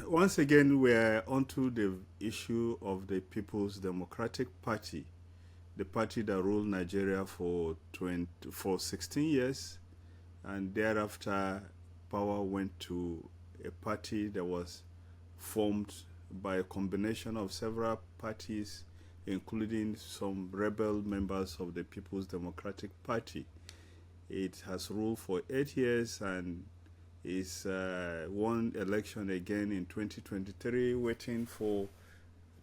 once again, we're onto the issue of the People's Democratic Party, the party that ruled Nigeria for 16 years, and thereafter power went to a party that was formed by a combination of several parties, including some rebel members of the People's Democratic Party. It has ruled for 8 years and is won election again in 2023, waiting for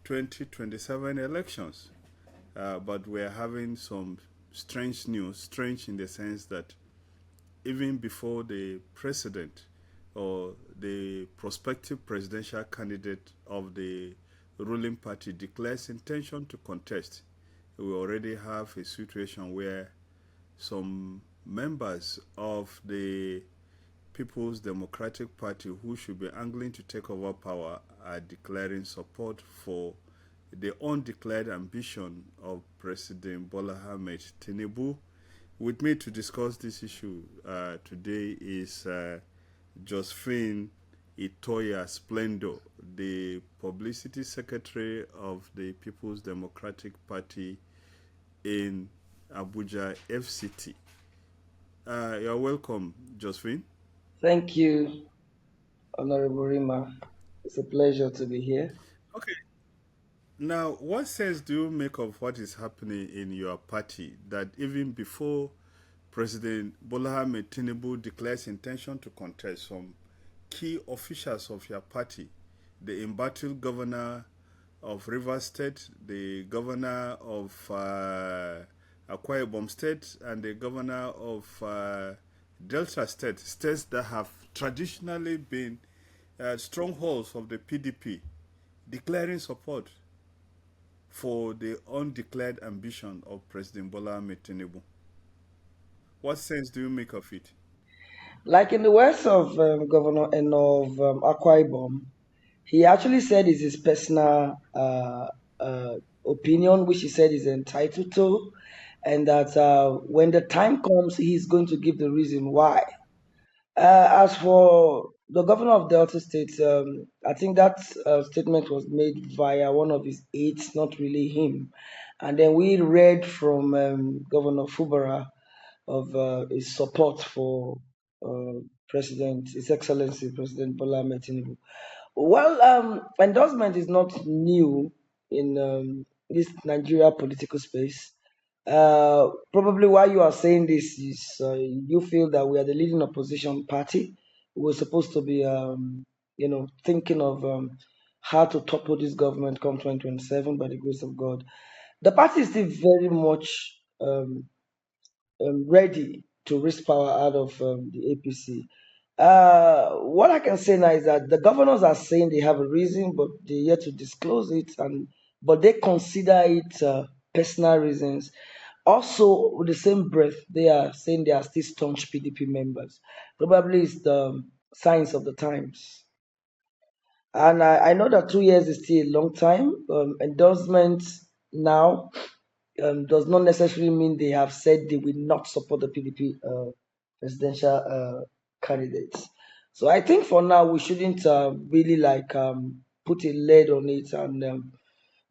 2027 elections. But we're having some strange news, strange in the sense that even before the president or the prospective presidential candidate of the ruling party declares intention to contest, we already have a situation where some members of the People's Democratic Party who should be angling to take over power are declaring support for the undeclared ambition of President Bola Ahmed Tinubu. With me to discuss this issue today is Josephine Itoyah-Splendour, the Publicity Secretary of the People's Democratic Party in Abuja, FCT. You're welcome, Josephine. Thank you, Honorable Rima. It's a pleasure to be here. Okay. Now, what sense do you make of what is happening in your party that even before President Bola Ahmed Tinubu declares intention to contest, some key officials of your party, the embattled governor of Rivers State, the governor of Akwa Ibom State, and the governor of Delta State, states that have traditionally been strongholds of the PDP, declaring support for the undeclared ambition of President Bola Ahmed Tinubu? What sense do you make of it? Like in the words of Governor and of Akwa Ibom, he actually said it's his personal opinion, which he said is entitled to, and that when the time comes, he's going to give the reason why. As for the governor of Delta State, I think that statement was made via one of his aides, not really him. And then we read from Governor Fubara of his support for His Excellency President Bola Ahmed Tinubu. Well, endorsement is not new in this Nigeria political space. Probably why you are saying this is you feel that we are the leading opposition party. We're supposed to be, thinking of how to topple this government come 2027 by the grace of God. The party is still very much ready to wrest power out of the APC. What I can say now is that the governors are saying they have a reason, but they're yet to disclose it, but they consider it personal reasons. Also, with the same breath, they are saying they are still staunch PDP members. Probably it's the signs of the times. And I know that 2 years is still a long time. Endorsement now does not necessarily mean they have said they will not support the PDP presidential candidates. So I think for now we shouldn't really put a lid on it, and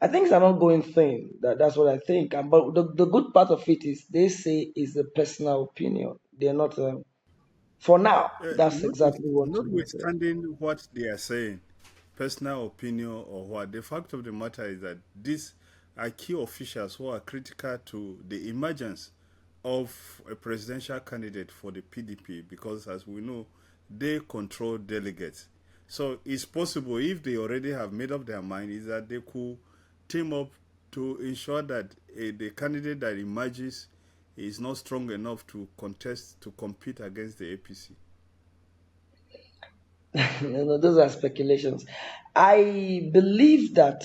I think it's an ongoing thing. That's what I think. But the good part of it is they say it's a personal opinion. They're not. For now, that's exactly what we say. Notwithstanding what they are saying, personal opinion or what, the fact of the matter is that these are key officials who are critical to the emergence of a presidential candidate for the PDP because, as we know, they control delegates. So it's possible, if they already have made up their mind, is that they could team up to ensure that the candidate that emerges is not strong enough to compete against the APC. Those are speculations. I believe that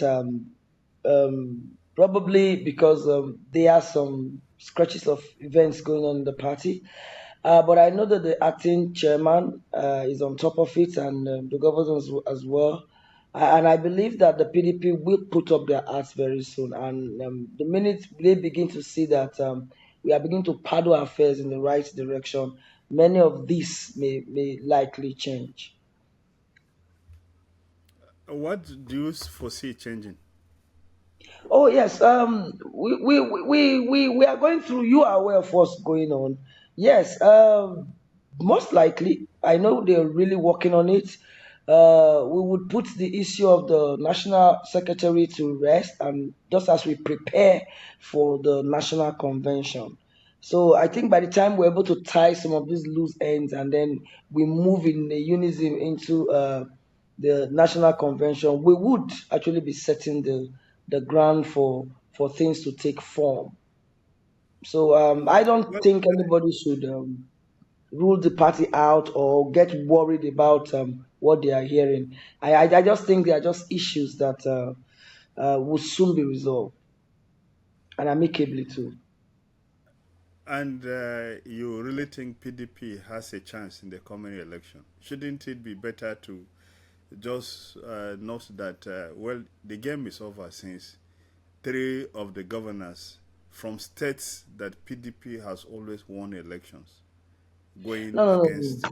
probably because there are some scratches of events going on in the party. But I know that the acting chairman is on top of it, and the governors as well. And I believe that the PDP will put up their arts very soon. And the minute they begin to see that we are beginning to paddle affairs in the right direction, many of these may likely change. What do you foresee changing? Oh yes, we are going through. You are aware of what's going on. Yes, most likely. I know they're really working on it. We would put the issue of the national secretary to rest, and just as we prepare for the national convention. So I think by the time we're able to tie some of these loose ends, and then we move in a unison into the national convention, we would actually be setting the ground for things to take form. So I don't Well, think anybody should rule the party out or get worried about what they are hearing. I just think they are just issues that will soon be resolved and amicably too. and you really think PDP has a chance in the coming election? Shouldn't it be better to just note that, well, the game is over since three of the governors from states that PDP has always won elections going No, no, against.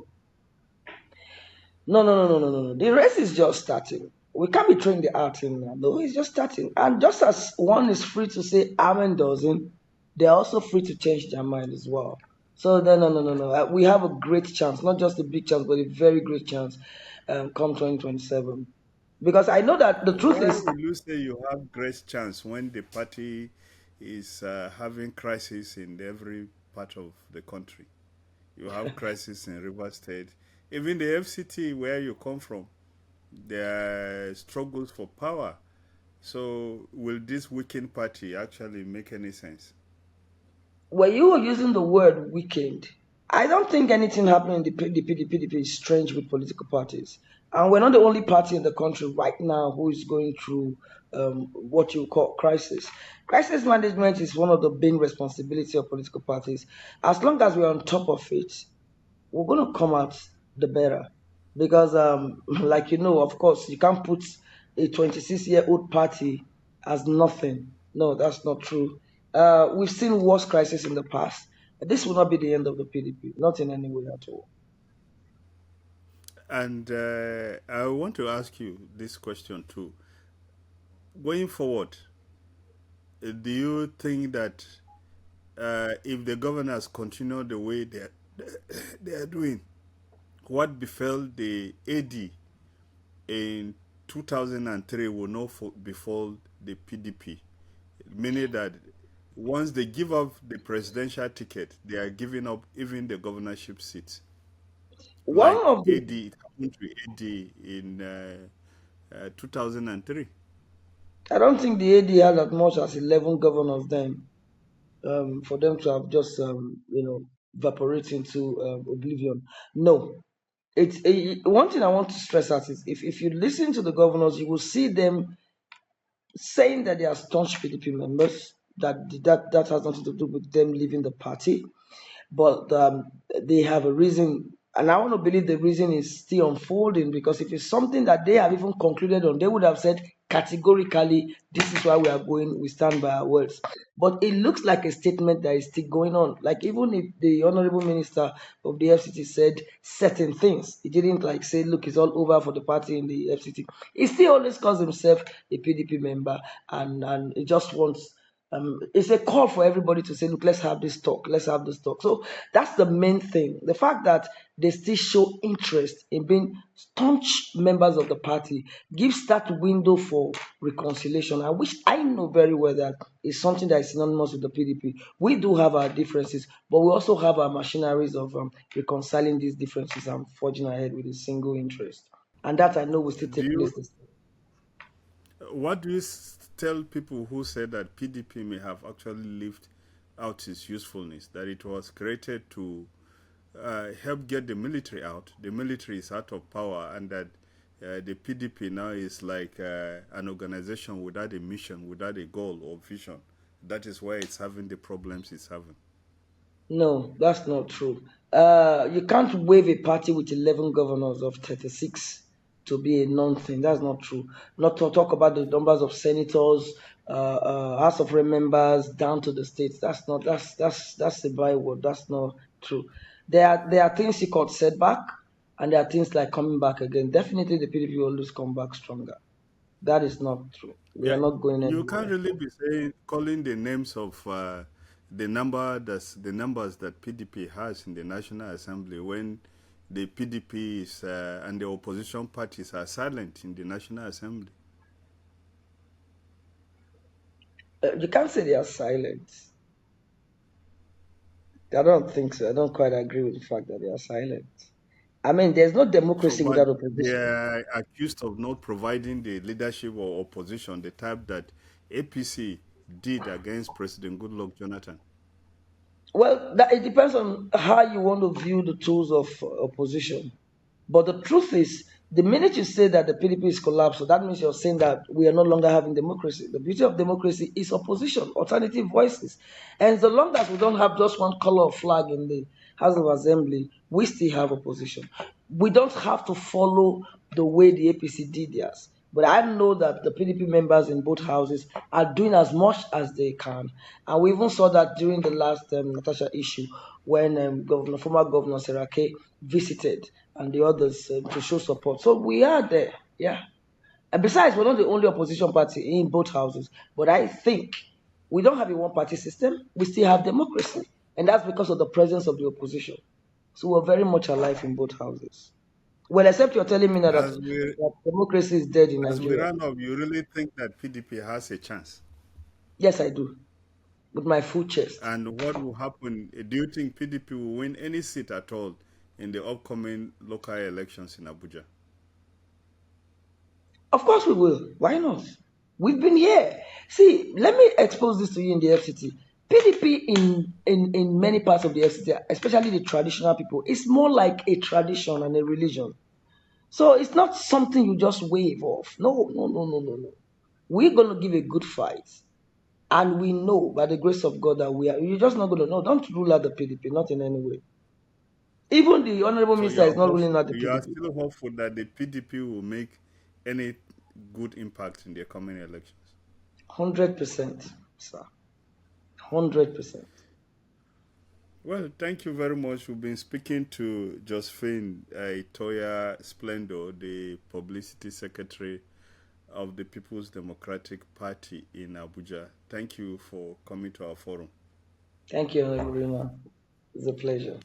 no, no, no, no, no, no, no, no. The race is just starting. We can't be throwing the art in now. No, it's just starting. And just as one is free to say amen doesn't, they're also free to change their mind as well. So no, no, no, no, no. We have a great chance, not just a big chance, but a very great chance come 2027. Because I know that the truth Why is, will you say you have great chance when the party is having crisis in every part of the country? You have crisis in River State. Even the FCT, where you come from, there are struggles for power. So, will this weakened party actually make any sense? when you were using the word weekend, I don't think anything happening in the PDP is strange with political parties. And we're not the only party in the country right now who is going through what you call crisis. Crisis management is one of the big responsibilities of political parties. As long as we're on top of it, we're going to come out the better. Because, like of course, you can't put a 26-year-old party as nothing. No, that's not true. We've seen worse crises in the past. This will not be the end of the PDP, not in any way at all. And I want to ask you this question too. Going forward, do you think that if the governors continue the way they are doing, what befell the AD in 2003 will not befall the PDP? Meaning that once they give up the presidential ticket, they are giving up even the governorship seats. One Like of the, AD, it happened to AD in 2003. I don't think the AD had as much as 11 governors then for them to have just, evaporate into oblivion. No, one thing I want to stress out is if you listen to the governors, you will see them saying that they are staunch PDP members. That has nothing to do with them leaving the party, but they have a reason, and I want to believe the reason is still unfolding. Because if it's something that they have even concluded on, they would have said categorically, "This is why we are going. We stand by our words." But it looks like a statement that is still going on. Like even if the honorable minister of the FCT said certain things, he didn't like say, "Look, it's all over for the party in the FCT." He still always calls himself a PDP member, and he just wants it's a call for everybody to say, look, let's have this talk, let's have this talk. So that's the main thing. The fact that they still show interest in being staunch members of the party gives that window for reconciliation, and which I know very well that is something that is synonymous with the PDP. We do have our differences, but we also have our machineries of reconciling these differences and forging ahead with a single interest. And that I know will still Do take place you this. What do you tell people who say that PDP may have actually lived out its usefulness, that it was created to help get the military out? The military is out of power, and that the PDP now is like an organization without a mission, without a goal or vision. That is why it's having the problems it's having. No, that's not true. You can't wave a party with 11 governors of 36 to be a non-thing. That's not true. Not to talk about the numbers of senators, House of Rep members, down to the states. That's the byword. That's not true. There are things you called setback, and there are things like coming back again. Definitely, the PDP will always come back stronger. That is not true. We Yeah, are not going you can't anywhere. really be saying calling the names of the numbers that PDP has in the National Assembly when the PDP is and the opposition parties are silent in the National Assembly. You can't say they are silent. I don't think so. I don't quite agree with the fact that they are silent. I mean, there's no So, democracy but without they opposition. are accused of not providing the leadership or opposition, the type that APC did against President Goodluck Jonathan. Well, it depends on how you want to view the tools of opposition. But the truth is, the minute you say that the PDP is collapsed, so that means you're saying that we are no longer having democracy. The beauty of democracy is opposition, alternative voices. And so long as we don't have just one color of flag in the House of Assembly, we still have opposition. We don't have to follow the way the APC did theirs. But I know that the PDP members in both houses are doing as much as they can. And we even saw that during the last Natasha issue when former Governor Serake visited and the others to show support. So we are there, yeah. And besides, we're not the only opposition party in both houses. But I think we don't have a one party system, we still have democracy. And that's because of the presence of the opposition. So we're very much alive in both houses. Well, except you're telling me now As we that democracy is dead in as we Nigeria. round up, you really think that PDP has a chance? Yes, I do, with my full chest. And what will happen? Do you think PDP will win any seat at all in the upcoming local elections in Abuja? Of course we will. Why not? We've been here. See, let me expose this to you in the FCT. PDP in many parts of the FCT, especially the traditional people, it's more like a tradition and a religion. So it's not something you just wave off. No, no, no, no, no, no. We're going to give a good fight. And we know by the grace of God that you're just not going to know. Don't rule out the PDP, not in any way. Even the Honorable So Minister is not ruling out the you are PDP. still hopeful that the PDP will make any good impact in the coming elections. 100%, sir. 100%. Well, thank you very much. We've been speaking to Josephine Itoyah-Splendour, the Publicity Secretary of the People's Democratic Party in Abuja. Thank you for coming to our forum. Thank you, Honorable Rima. It's a pleasure.